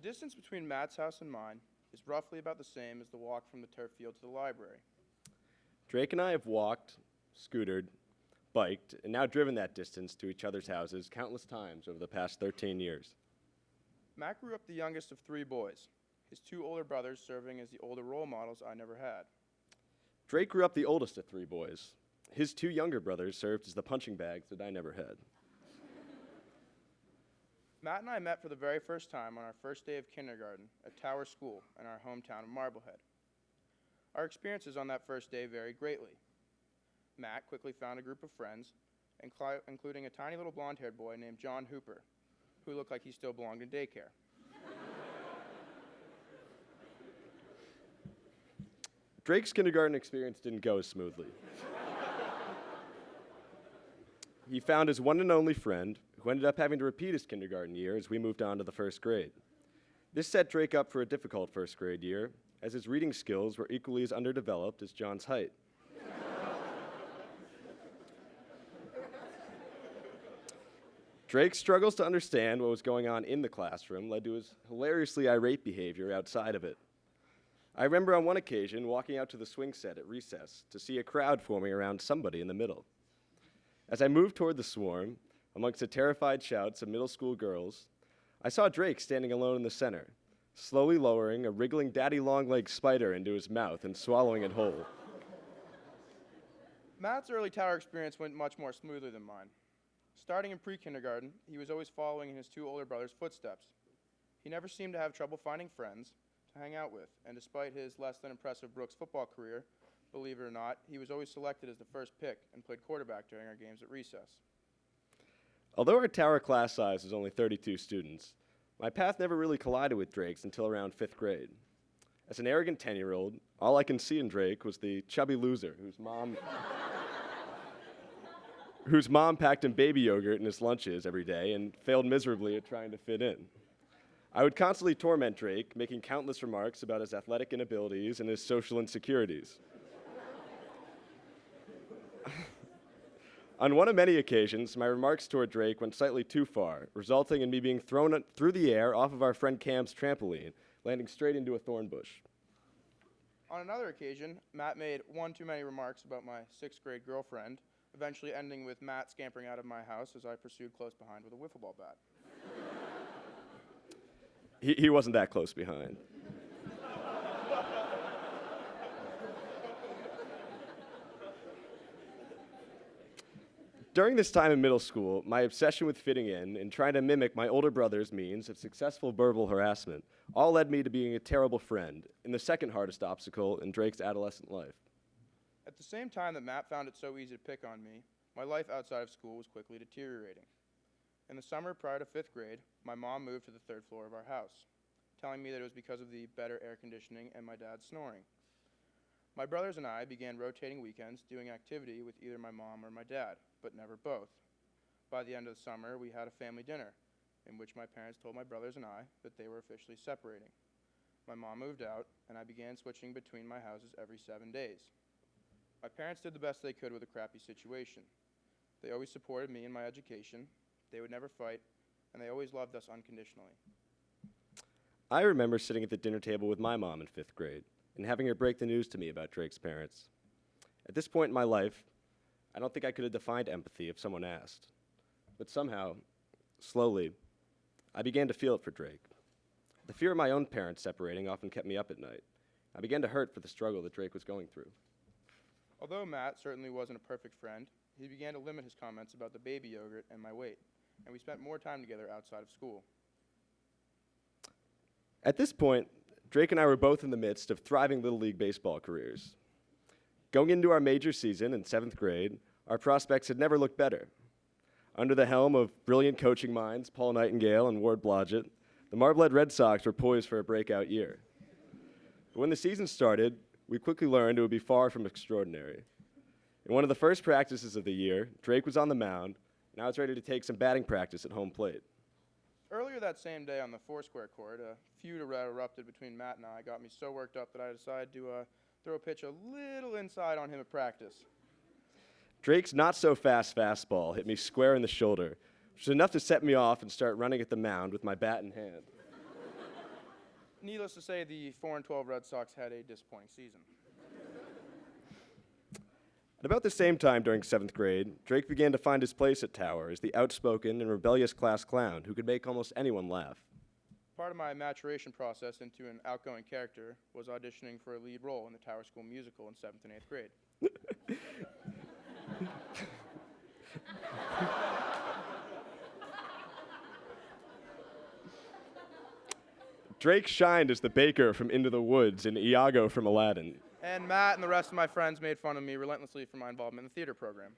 distance between Matt's house and mine is roughly about the same as the walk from the turf field to the library. Drake and I have walked, scootered, biked, and now driven that distance to each other's houses countless times over the past 13 years. Matt grew up the youngest of three boys, his two older brothers serving as the older role models I never had. Drake grew up the oldest of three boys. His two younger brothers served as the punching bags that I never had. Matt and I met for the very first time on our first day of kindergarten at Tower School in our hometown of Marblehead. Our experiences on that first day varied greatly. Matt quickly found a group of friends, including a tiny little blonde-haired boy named John Hooper, who looked like he still belonged in daycare. Drake's kindergarten experience didn't go as smoothly. He found his one and only friend, who ended up having to repeat his kindergarten year as we moved on to the first grade. This set Drake up for a difficult first grade year, as his reading skills were equally as underdeveloped as John's height. Drake's struggles to understand what was going on in the classroom led to his hilariously irate behavior outside of it. I remember on one occasion walking out to the swing set at recess to see a crowd forming around somebody in the middle. As I moved toward the swarm, amongst the terrified shouts of middle school girls, I saw Drake standing alone in the center, slowly lowering a wriggling daddy-long-legged spider into his mouth and swallowing it whole. Matt's early tower experience went much more smoothly than mine. Starting in pre-kindergarten, he was always following in his two older brothers' footsteps. He never seemed to have trouble finding friends to hang out with, and despite his less than impressive Brooks football career, believe it or not, he was always selected as the first pick and played quarterback during our games at recess. Although our tower class size was only 32 students, my path never really collided with Drake's until around 5th grade. As an arrogant 10-year-old, all I could see in Drake was the chubby loser whose mom packed him baby yogurt in his lunches every day and failed miserably at trying to fit in. I would constantly torment Drake, making countless remarks about his athletic inabilities and his social insecurities. On one of many occasions, my remarks toward Drake went slightly too far, resulting in me being thrown through the air off of our friend Cam's trampoline, landing straight into a thorn bush. On another occasion, Matt made one too many remarks about my 6th grade girlfriend, eventually ending with Matt scampering out of my house as I pursued close behind with a wiffle ball bat. He wasn't that close behind. During this time in middle school, my obsession with fitting in and trying to mimic my older brother's means of successful verbal harassment all led me to being a terrible friend and the second hardest obstacle in Drake's adolescent life. At the same time that Matt found it so easy to pick on me, my life outside of school was quickly deteriorating. In the summer prior to 5th grade, my mom moved to the 3rd floor of our house, telling me that it was because of the better air conditioning and my dad's snoring. My brothers and I began rotating weekends doing activity with either my mom or my dad, but never both. By the end of the summer, we had a family dinner, in which my parents told my brothers and I that they were officially separating. My mom moved out, and I began switching between my houses every 7 days. My parents did the best they could with a crappy situation. They always supported me in my education, they would never fight, and they always loved us unconditionally. I remember sitting at the dinner table with my mom in 5th grade and having her break the news to me about Drake's parents. At this point in my life, I don't think I could have defined empathy if someone asked. But somehow, slowly, I began to feel it for Drake. The fear of my own parents separating often kept me up at night. I began to hurt for the struggle that Drake was going through. Although Matt certainly wasn't a perfect friend, he began to limit his comments about the baby yogurt and my weight, and we spent more time together outside of school. At this point, Drake and I were both in the midst of thriving Little League baseball careers. Going into our major season in 7th grade, our prospects had never looked better. Under the helm of brilliant coaching minds Paul Nightingale and Ward Blodgett, the Marblehead Red Sox were poised for a breakout year. But when the season started, we quickly learned it would be far from extraordinary. In one of the first practices of the year, Drake was on the mound, and I was ready to take some batting practice at home plate. Earlier that same day on the Foursquare court, a feud erupted between Matt and I got me so worked up that I decided to throw a pitch a little inside on him at practice. Drake's not-so-fast fastball hit me square in the shoulder, which was enough to set me off and start running at the mound with my bat in hand. Needless to say, the 4-12 Red Sox had a disappointing season. At about the same time during 7th grade, Drake began to find his place at Tower as the outspoken and rebellious class clown who could make almost anyone laugh. Part of my maturation process into an outgoing character was auditioning for a lead role in the Tower School musical in 7th and 8th grade. Drake shined as the baker from Into the Woods and Iago from Aladdin. And Matt and the rest of my friends made fun of me relentlessly for my involvement in the theater program.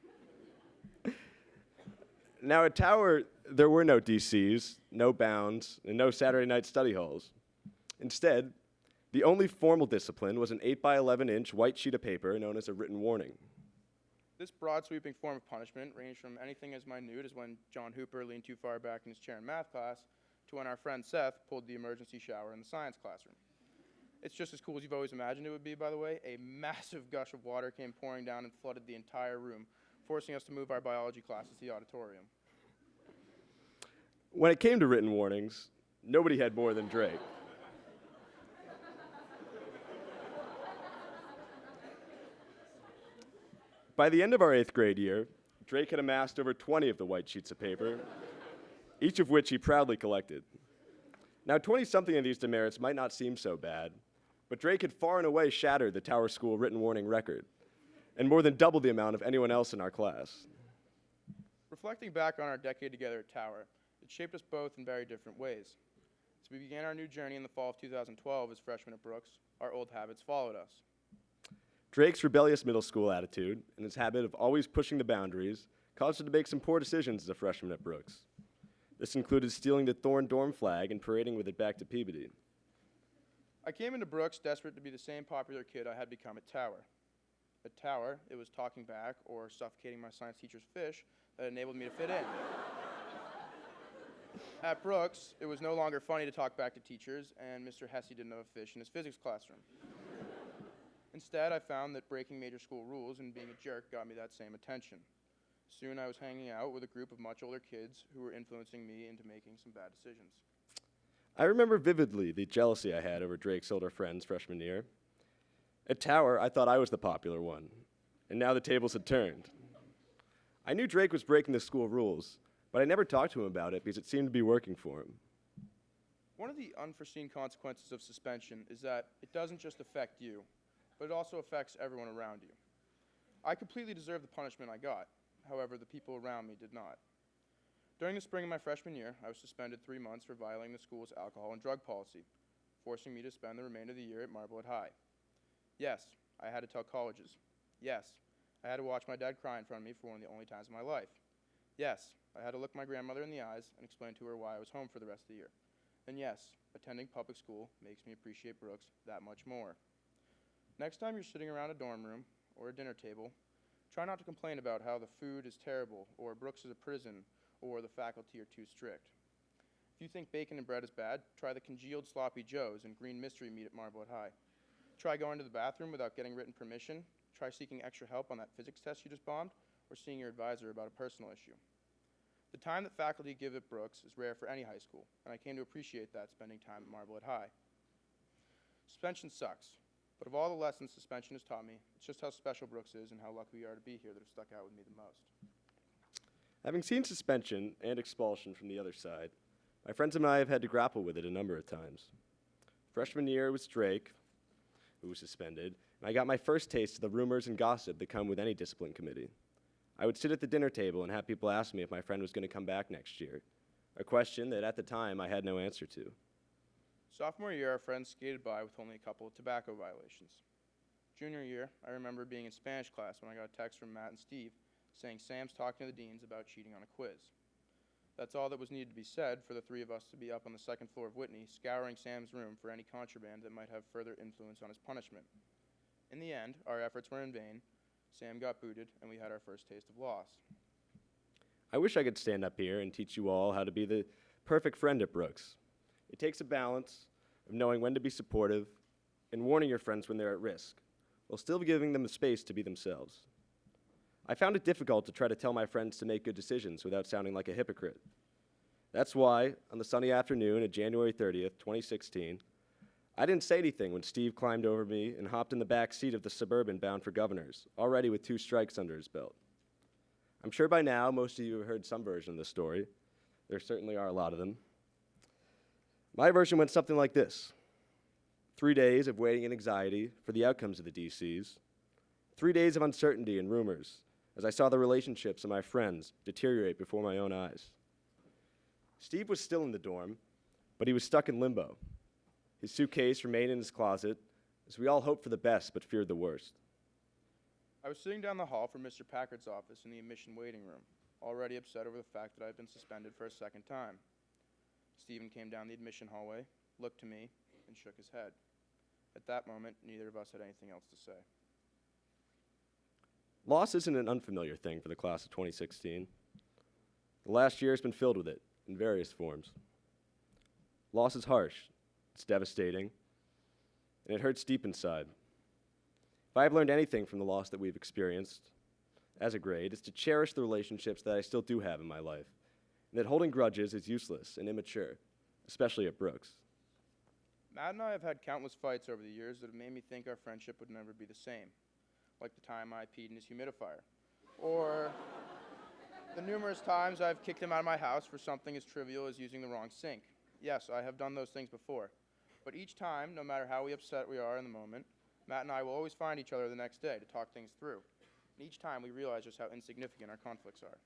Now at Tower, there were no DCs, no bounds, and no Saturday night study halls. Instead, the only formal discipline was an 8 by 11-inch white sheet of paper known as a written warning. This broad sweeping form of punishment ranged from anything as minute as when John Hooper leaned too far back in his chair in math class to when our friend Seth pulled the emergency shower in the science classroom. It's just as cool as you've always imagined it would be, by the way. A massive gush of water came pouring down and flooded the entire room, forcing us to move our biology classes to the auditorium. When it came to written warnings, nobody had more than Drake. By the end of our 8th grade year, Drake had amassed over 20 of the white sheets of paper, each of which he proudly collected. Now, 20-something of these demerits might not seem so bad, but Drake had far and away shattered the Tower School written warning record, and more than doubled the amount of anyone else in our class. Reflecting back on our decade together at Tower, it shaped us both in very different ways. As we began our new journey in the fall of 2012 as freshmen at Brooks, our old habits followed us. Drake's rebellious middle school attitude and his habit of always pushing the boundaries caused him to make some poor decisions as a freshman at Brooks. This included stealing the Thorn dorm flag and parading with it back to Peabody. I came into Brooks desperate to be the same popular kid I had become at Tower. At Tower, it was talking back or suffocating my science teacher's fish that enabled me to fit in. At Brooks, it was no longer funny to talk back to teachers, and Mr. Hesse didn't have a fish in his physics classroom. Instead, I found that breaking major school rules and being a jerk got me that same attention. Soon I was hanging out with a group of much older kids who were influencing me into making some bad decisions. I remember vividly the jealousy I had over Drake's older friends freshman year. At Tower, I thought I was the popular one, and now the tables had turned. I knew Drake was breaking the school rules, but I never talked to him about it because it seemed to be working for him. One of the unforeseen consequences of suspension is that it doesn't just affect you, but it also affects everyone around you. I completely deserved the punishment I got. However, the people around me did not. During the spring of my freshman year, I was suspended 3 months for violating the school's alcohol and drug policy, forcing me to spend the remainder of the year at Marblehead High. Yes, I had to tell colleges. Yes, I had to watch my dad cry in front of me for one of the only times in my life. Yes, I had to look my grandmother in the eyes and explain to her why I was home for the rest of the year. And yes, attending public school makes me appreciate Brooks that much more. Next time you're sitting around a dorm room or a dinner table, try not to complain about how the food is terrible, or Brooks is a prison, or the faculty are too strict. If you think bacon and bread is bad, try the congealed sloppy joes and green mystery meat at Marblehead High. Try going to the bathroom without getting written permission. Try seeking extra help on that physics test you just bombed, or seeing your advisor about a personal issue. The time that faculty give at Brooks is rare for any high school, and I came to appreciate that spending time at Marblehead High. Suspension sucks. But of all the lessons suspension has taught me, it's just how special Brooks is and how lucky we are to be here that have stuck out with me the most. Having seen suspension and expulsion from the other side, my friends and I have had to grapple with it a number of times. Freshman year was Drake, who was suspended, and I got my first taste of the rumors and gossip that come with any discipline committee. I would sit at the dinner table and have people ask me if my friend was going to come back next year, a question that at the time I had no answer to. Sophomore year, our friends skated by with only a couple of tobacco violations. Junior year, I remember being in Spanish class when I got a text from Matt and Steve saying Sam's talking to the deans about cheating on a quiz. That's all that was needed to be said for the three of us to be up on the second floor of Whitney, scouring Sam's room for any contraband that might have further influence on his punishment. In the end, our efforts were in vain. Sam got booted, and we had our first taste of loss. I wish I could stand up here and teach you all how to be the perfect friend at Brooks. It takes a balance of knowing when to be supportive and warning your friends when they're at risk, while still giving them the space to be themselves. I found it difficult to try to tell my friends to make good decisions without sounding like a hypocrite. That's why, on the sunny afternoon of January 30th, 2016, I didn't say anything when Steve climbed over me and hopped in the back seat of the Suburban bound for Governors, already with 2 strikes under his belt. I'm sure by now most of you have heard some version of the story. There certainly are a lot of them. My version went something like this. 3 days of waiting and anxiety for the outcomes of the DCs. 3 days of uncertainty and rumors as I saw the relationships of my friends deteriorate before my own eyes. Steve was still in the dorm, but he was stuck in limbo. His suitcase remained in his closet as we all hoped for the best but feared the worst. I was sitting down the hall from Mr. Packard's office in the admission waiting room, already upset over the fact that I had been suspended for a second time. Stephen came down the admission hallway, looked to me, and shook his head. At that moment, neither of us had anything else to say. Loss isn't an unfamiliar thing for the class of 2016. The last year has been filled with it in various forms. Loss is harsh, it's devastating, and it hurts deep inside. If I have learned anything from the loss that we've experienced as a grade, it's to cherish the relationships that I still do have in my life, and that holding grudges is useless and immature, especially at Brooks. Matt and I have had countless fights over the years that have made me think our friendship would never be the same, like the time I peed in his humidifier, or the numerous times I've kicked him out of my house for something as trivial as using the wrong sink. Yes, I have done those things before, but each time, no matter how upset we are in the moment, Matt and I will always find each other the next day to talk things through, and each time we realize just how insignificant our conflicts are.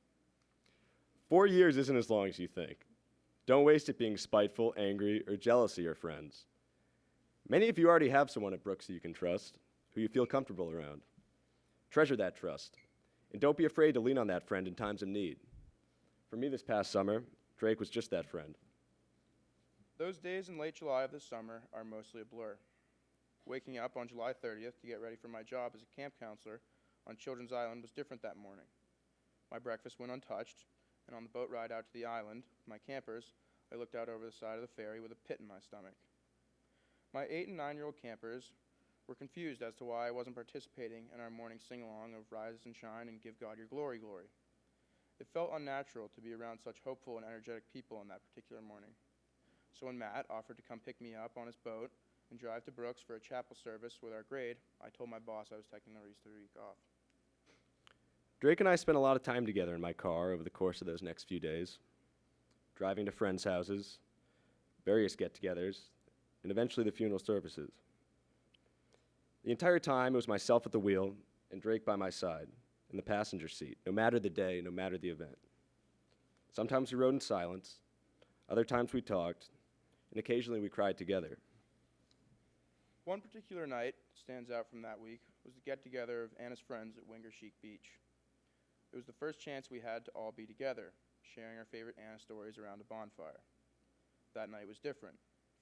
4 years isn't as long as you think. Don't waste it being spiteful, angry, or jealous of your friends. Many of you already have someone at Brooks who you can trust, who you feel comfortable around. Treasure that trust, and don't be afraid to lean on that friend in times of need. For me this past summer, Drake was just that friend. Those days in late July of this summer are mostly a blur. Waking up on July 30th to get ready for my job as a camp counselor on Children's Island was different that morning. My breakfast went untouched, and on the boat ride out to the island with my campers, I looked out over the side of the ferry with a pit in my stomach. My 8 and 9-year-old campers were confused as to why I wasn't participating in our morning sing-along of Rise and Shine and Give God Your Glory, Glory. It felt unnatural to be around such hopeful and energetic people on that particular morning. So when Matt offered to come pick me up on his boat and drive to Brooks for a chapel service with our grade, I told my boss I was taking the Easter week off. Drake and I spent a lot of time together in my car over the course of those next few days, driving to friends' houses, various get-togethers, and eventually the funeral services. The entire time, it was myself at the wheel and Drake by my side, in the passenger seat, no matter the day, no matter the event. Sometimes we rode in silence, other times we talked, and occasionally we cried together. One particular night that stands out from that week was the get-together of Anna's friends at Wingershik Beach. It was the first chance we had to all be together, sharing our favorite Anna stories around a bonfire. That night was different.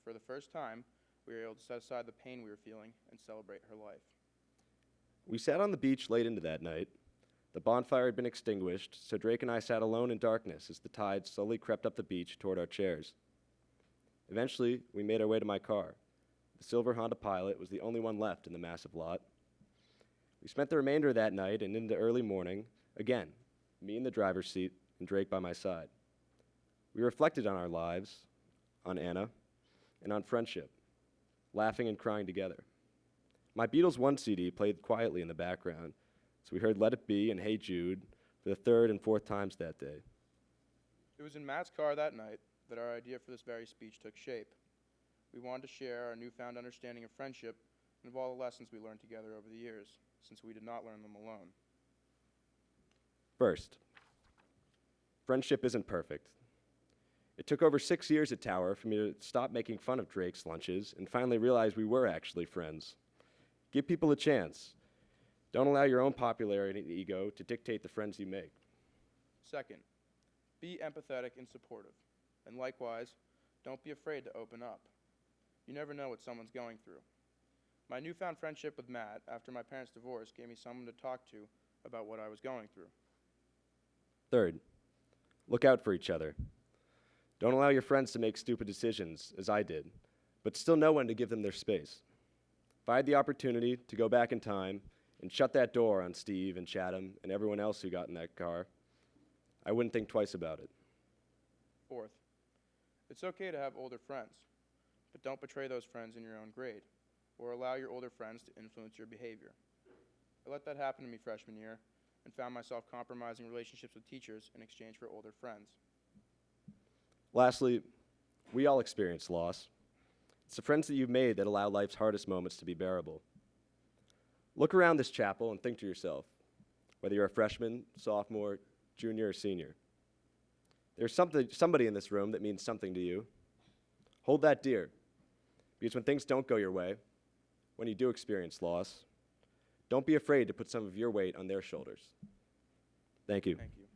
For the first time, we were able to set aside the pain we were feeling and celebrate her life. We sat on the beach late into that night. The bonfire had been extinguished, so Drake and I sat alone in darkness as the tide slowly crept up the beach toward our chairs. Eventually, we made our way to my car. The silver Honda Pilot was the only one left in the massive lot. We spent the remainder of that night and into early morning, again, me in the driver's seat and Drake by my side. We reflected on our lives, on Anna, and on friendship, laughing and crying together. My Beatles 1 CD played quietly in the background, so we heard Let It Be and Hey Jude for the 3rd and 4th times that day. It was in Matt's car that night that our idea for this very speech took shape. We wanted to share our newfound understanding of friendship and of all the lessons we learned together over the years, since we did not learn them alone. First, friendship isn't perfect. It took over 6 years at Tower for me to stop making fun of Drake's lunches and finally realize we were actually friends. Give people a chance. Don't allow your own popularity and ego to dictate the friends you make. Second, be empathetic and supportive. And likewise, don't be afraid to open up. You never know what someone's going through. My newfound friendship with Matt after my parents' divorce gave me someone to talk to about what I was going through. Third, look out for each other. Don't allow your friends to make stupid decisions, as I did, but still know when to give them their space. If I had the opportunity to go back in time and shut that door on Steve and Chatham and everyone else who got in that car, I wouldn't think twice about it. Fourth, it's okay to have older friends. but don't betray those friends in your own grade, or allow your older friends to influence your behavior. I let that happen to me freshman year, and found myself compromising relationships with teachers in exchange for older friends. Lastly, we all experience loss. It's the friends that you've made that allow life's hardest moments to be bearable. Look around this chapel and think to yourself, whether you're a freshman, sophomore, junior, or senior. There's somebody in this room that means something to you. Hold that dear, because when things don't go your way, when you do experience loss, don't be afraid to put some of your weight on their shoulders. Thank you. Thank you.